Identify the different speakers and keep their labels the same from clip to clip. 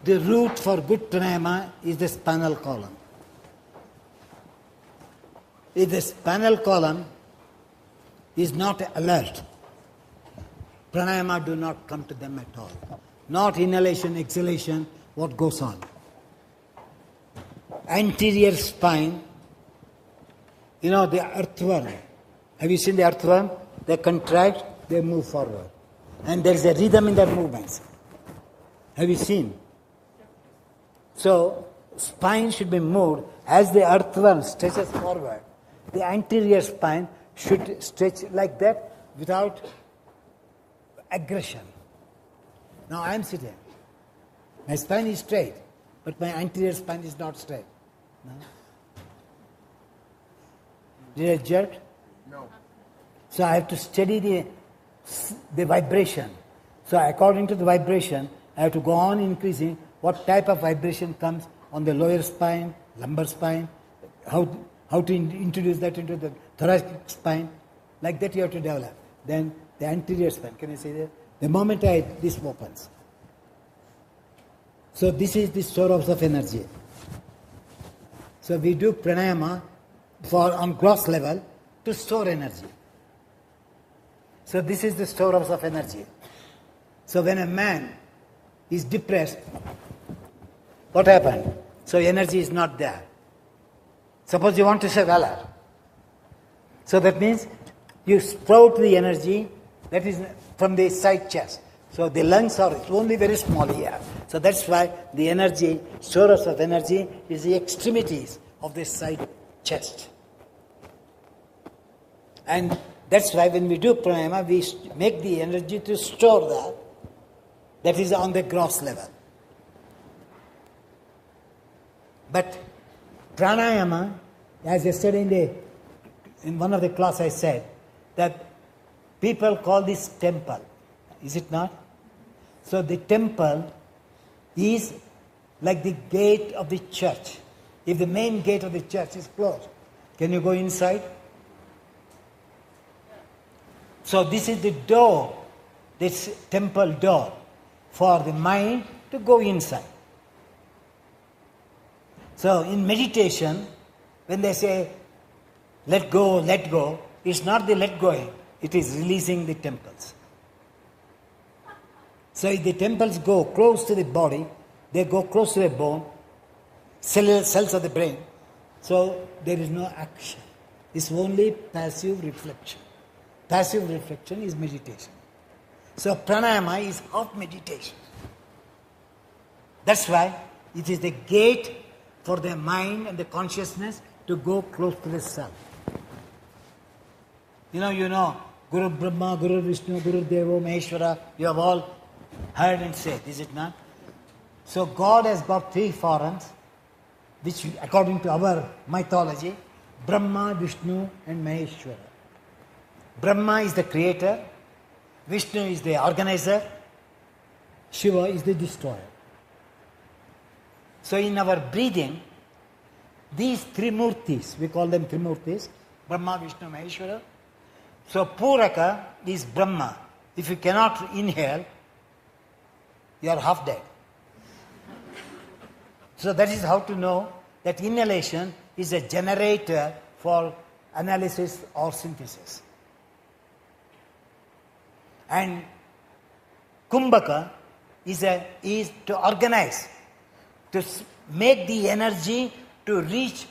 Speaker 1: the root for good pranayama is the spinal column. If the spinal column is not alert, pranayama do not come to them at all. Not inhalation, exhalation, what goes on. Anterior spine, the earthworm. Have you seen the earthworm? They contract, they move forward. And there is a rhythm in their movements. Have you seen? So, spine should be moved as the earthworm stretches forward. The anterior spine should stretch like that without aggression. Now I am sitting. My spine is straight, but my anterior spine is not straight. No? Did I jerk?
Speaker 2: No.
Speaker 1: So I have to steady the vibration. So according to the vibration, I have to go on increasing what type of vibration comes on the lower spine, lumbar spine, how to introduce that into the thoracic spine. Like that you have to develop. Then the anterior spine, can you see that? The moment this opens. So this is the source of energy. So we do pranayama on gross level to store energy. So this is the source of energy. So when a man is depressed, what happened? So energy is not there. Suppose you want to say valor. So that means you sprout the energy that is from the side chest. So the lungs are only very small here. So that's why the energy, source of energy is the extremities of the side chest. And that's why when we do pranayama, we make the energy to store that. That is on the gross level. But pranayama, as yesterday in one of the class I said, that people call this temple. Is it not? So the temple is like the gate of the church. If the main gate of the church is closed, can you go inside? So this is the door, this temple door, for the mind to go inside. So in meditation, when they say, let go, it's not the let going, it is releasing the temples. So if the temples go close to the body, they go close to the bone, cells of the brain, so there is no action. It's only passive reflection. Passive reflection is meditation. So pranayama is half meditation. That's why it is the gate for the mind and the consciousness to go close to the self. You know, Guru Brahma, Guru Vishnu, Guru Devo, Maheshwara, you have all heard and said, is it not? So God has got three forms, which according to our mythology, Brahma, Vishnu and Maheshwara. Brahma is the creator, Vishnu is the organizer, Shiva is the destroyer. So in our breathing, these three murtis, we call them three murtis, Brahma, Vishnu, Maheshwara. So Puraka is Brahma. If you cannot inhale, you are half dead. So that is how to know that inhalation is a generator for analysis or synthesis. And Kumbhaka is to organize, to make the energy to reach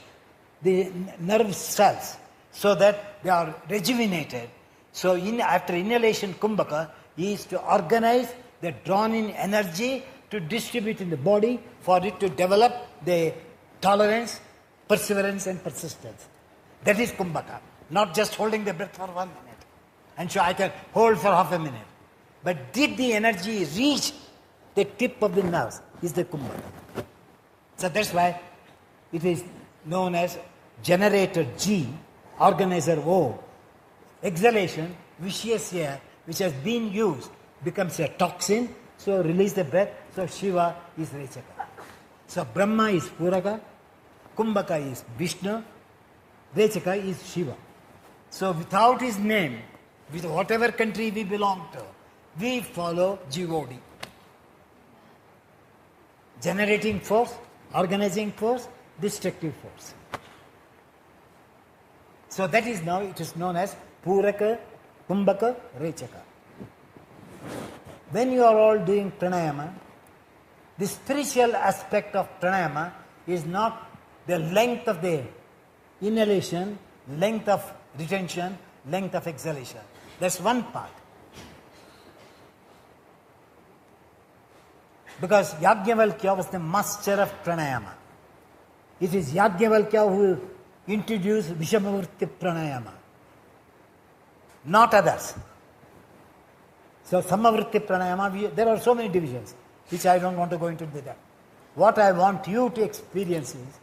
Speaker 1: the nerve cells so that they are rejuvenated. So after inhalation, Kumbhaka is to organize the drawn in energy to distribute in the body for it to develop the tolerance, perseverance and persistence. That is Kumbhaka. Not just holding the breath for 1 minute. And so I can hold for half a minute. But did the energy reach the tip of the nerves is the Kumbhaka. So that's why it is known as generator G, organizer O. Exhalation, vicious air, which has been used, becomes a toxin, so release the breath, so Shiva is Rechaka. So Brahma is Puraka, Kumbhaka is Vishnu, Rechaka is Shiva. So without his name, with whatever country we belong to, we follow GOD. generating force, organizing force, destructive force. So that is now, it is known as Puraka, Kumbhaka, Rechaka. When you are all doing pranayama, the spiritual aspect of pranayama is not the length of the inhalation, length of retention, length of exhalation. That's one part. Because Yajnavalkya was the master of pranayama. It is Yajnavalkya who introduced Vishamavritti pranayama, not others. So Samavritti pranayama, there are so many divisions, which I don't want to go into that. What I want you to experience is,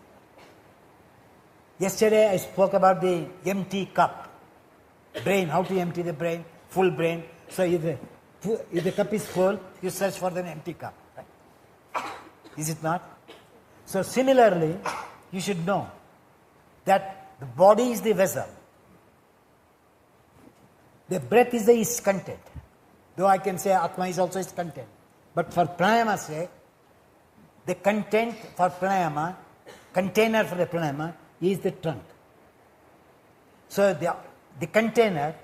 Speaker 1: yesterday I spoke about the empty cup, brain, how to empty the brain, full brain. So if the cup is full, you search for the empty cup. Right? Is it not? So similarly, you should know that the body is the vessel. The breath is the its content. Though I can say Atma is also its content. But for pranayama's sake, the content for pranayama, container for the pranayama is the trunk. So the container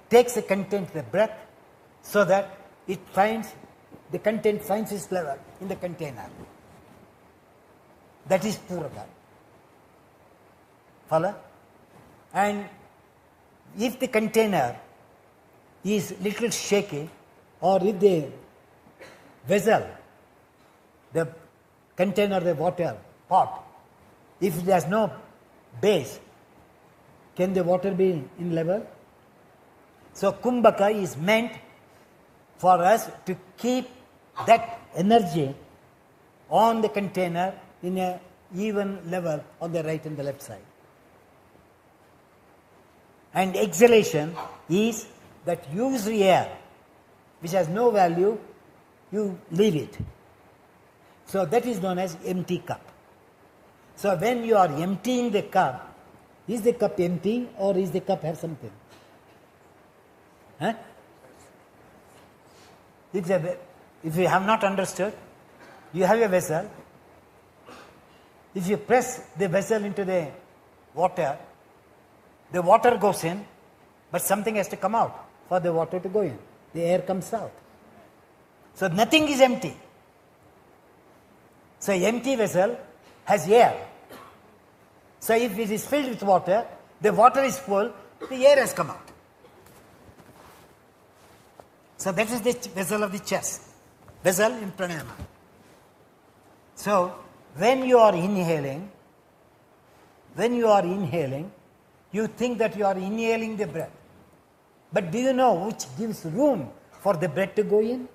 Speaker 1: takes the content, the breath, so that it finds, the content finds its level in the container. That is Puraka. Follow? And if the container is little shaky, or if the vessel, the container, the water, pot, if it has no base, can the water be in level? So Kumbhaka is meant for us to keep that energy on the container in a even level on the right and the left side. And exhalation is that used air, which has no value, you leave it. So that is known as empty cup. So when you are emptying the cup, is the cup empty or is the cup have something? Huh? If you have not understood, you have a vessel. If you press the vessel into the water goes in, but something has to come out for the water to go in. The air comes out. So nothing is empty. So empty vessel has air. So if it is filled with water, the water is full, the air has come out. So that is the vessel of the chest. Vessel in pranayama. So when you are inhaling, you think that you are inhaling the breath. But do you know which gives room for the breath to go in?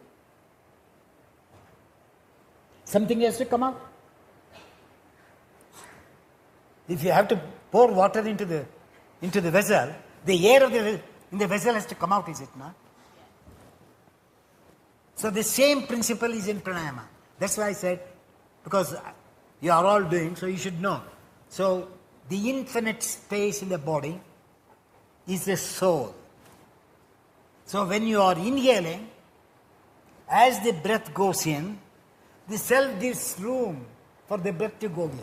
Speaker 1: Something has to come out. If you have to pour water into the vessel, the air in the vessel has to come out, is it not? So the same principle is in pranayama. That's why I said, because you are all doing, so you should know. So the infinite space in the body is the soul. So when you are inhaling, as the breath goes in, the self gives room for the breath to go in.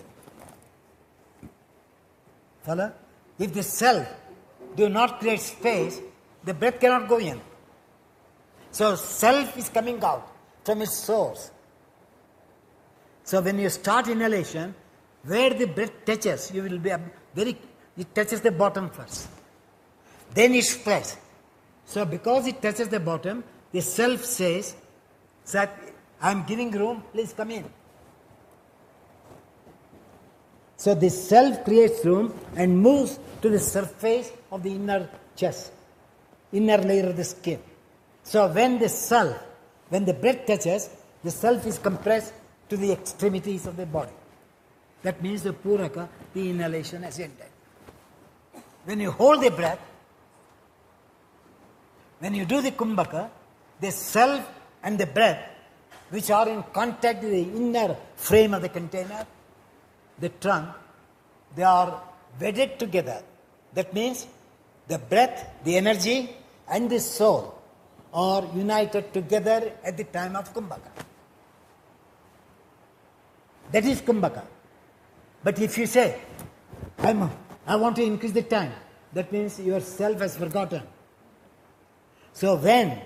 Speaker 1: Follow? If the self do not create space, the breath cannot go in. So self is coming out from its source. So when you start inhalation, where the breath touches, you will be it touches the bottom first. Then it spreads. So because it touches the bottom, the self says that I am giving room, please come in. So the self creates room and moves to the surface of the inner chest, inner layer of the skin. So when the breath touches, the self is compressed to the extremities of the body. That means the Puraka, the inhalation has ended. When you hold the breath, when you do the Kumbhaka, the self and the breath, which are in contact with the inner frame of the container, the trunk, they are wedded together. That means the breath, the energy, and the soul are united together at the time of Kumbhaka. That is Kumbhaka. But if you say, I want to increase the time, that means yourself has forgotten. So when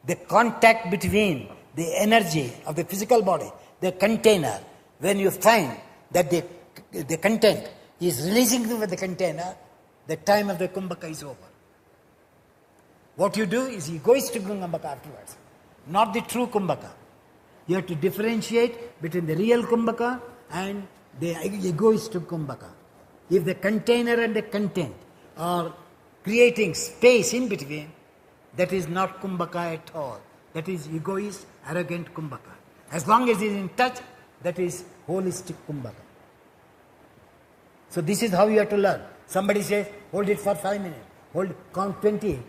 Speaker 1: the contact between the energy of the physical body, the container, when you find that the content is releasing through the container, the time of the Kumbhaka is over. What you do is egoistic Kumbhaka afterwards, not the true Kumbhaka. You have to differentiate between the real Kumbhaka and the egoistic Kumbhaka. If the container and the content are creating space in between, that is not Kumbhaka at all. That is egoist, arrogant Kumbhaka. As long as it is in touch, that is holistic Kumbhaka. So this is how you have to learn. Somebody says, hold it for 5 minutes, count 20.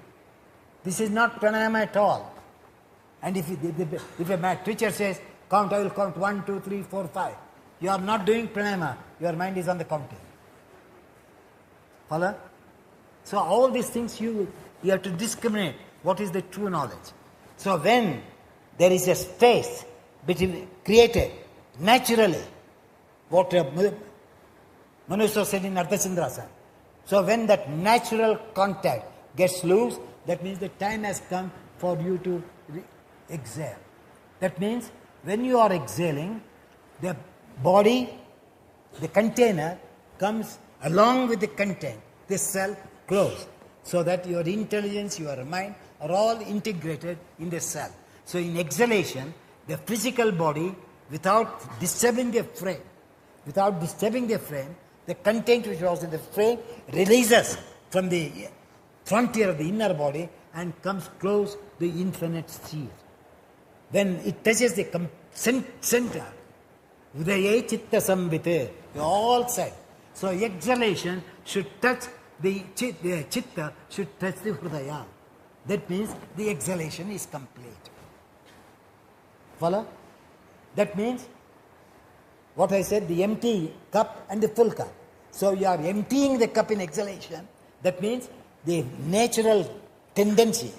Speaker 1: This is not pranayama at all. And if a math teacher says, I will count 1, 2, 3, 4, 5. You are not doing pranayama. Your mind is on the counting. Follow? So all these things you have to discriminate what is the true knowledge. So when there is a space created naturally, what Manusha said in Ardhasindrasana. So when that natural contact gets loose, that means the time has come for you to exhale. That means when you are exhaling, the body, the container comes along with the content, the cell close, so that your intelligence, your mind are all integrated in the cell. So in exhalation, the physical body, without disturbing the frame, the content which was in the frame releases from the frontier of the inner body and comes close to the infinite sphere. When it touches the center, Hridaye Chitta Samvite, all said. So exhalation should touch the Chitta, should touch the Hridaya. That means the exhalation is complete. Follow? That means what I said, the empty cup and the full cup. So you are emptying the cup in exhalation. That means the natural tendency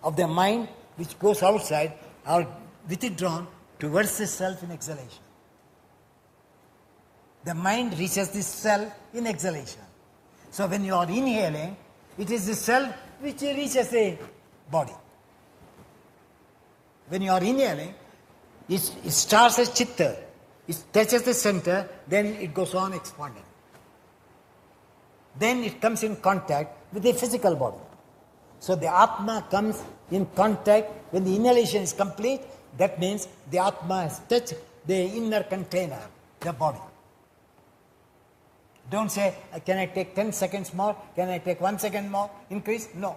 Speaker 1: of the mind which goes outside are withdrawn towards the self in exhalation. The mind reaches the self in exhalation. So when you are inhaling, it is the self which reaches the body. When you are inhaling, it starts as chitta. It touches the center, then it goes on expanding. Then it comes in contact with the physical body. So the Atma comes in contact when the inhalation is complete. That means the Atma has touched the inner container, the body. Don't say, can I take 10 seconds more? Can I take 1 second more? Increase? No.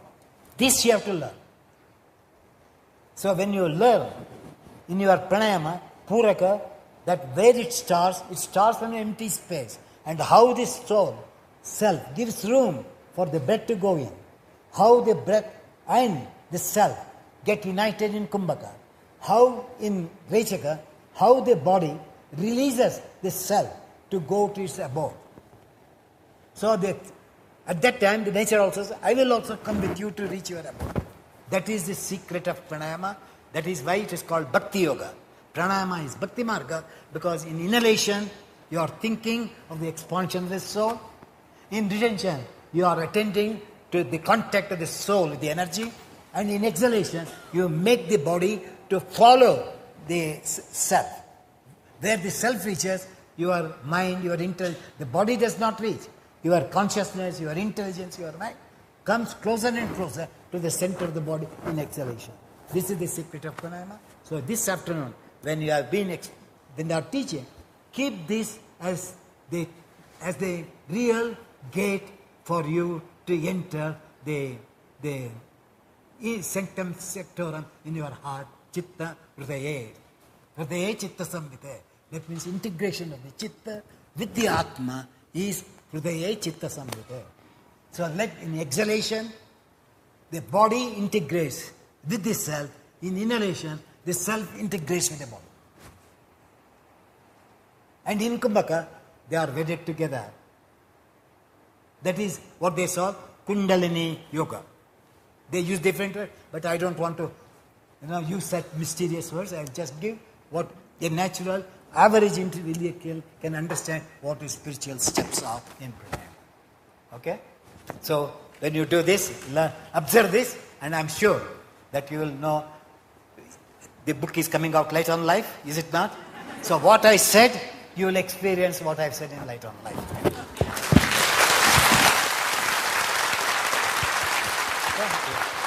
Speaker 1: This you have to learn. So when you learn in your pranayama, puraka, that where it starts from an empty space. And how this soul, self, gives room for the breath to go in. How the breath and the self get united in Kumbhaka. How in Rechaka, how the body releases the self to go to its abode. So that at that time the nature also says, I will also come with you to reach your abode. That is the secret of pranayama. That is why it is called Bhakti Yoga. Pranayama is Bhakti Marga because in inhalation you are thinking of the expansion of the soul. In retention you are attending to the contact of the soul with the energy. And in exhalation you make the body to follow the self. Where the self reaches, your mind, your intelligence, the body does not reach. Your consciousness, your intelligence, your mind comes closer and closer to the center of the body in exhalation. This is the secret of pranayama. So this afternoon, when you have been, when they are teaching, keep this as the real gate for you to enter the sanctum sectorum in your heart, chitta hridaye. Hridaye chitta samvite. That means integration of the chitta with the atma is hridaye chitta samvite. So like in exhalation, the body integrates with the self. In inhalation, the self integrates with the body. And in Kumbhaka, they are wedded together. That is what they saw, Kundalini Yoga. They use different words, but I don't want to use that mysterious words. I'll just give what a natural average individual can understand what is spiritual steps are in pranayama. Okay? So when you do this, learn, observe this, and I'm sure that you will know. The book is coming out Light on Life, is it not? So what I said, you will experience what I've said in Light on Life. Thank you.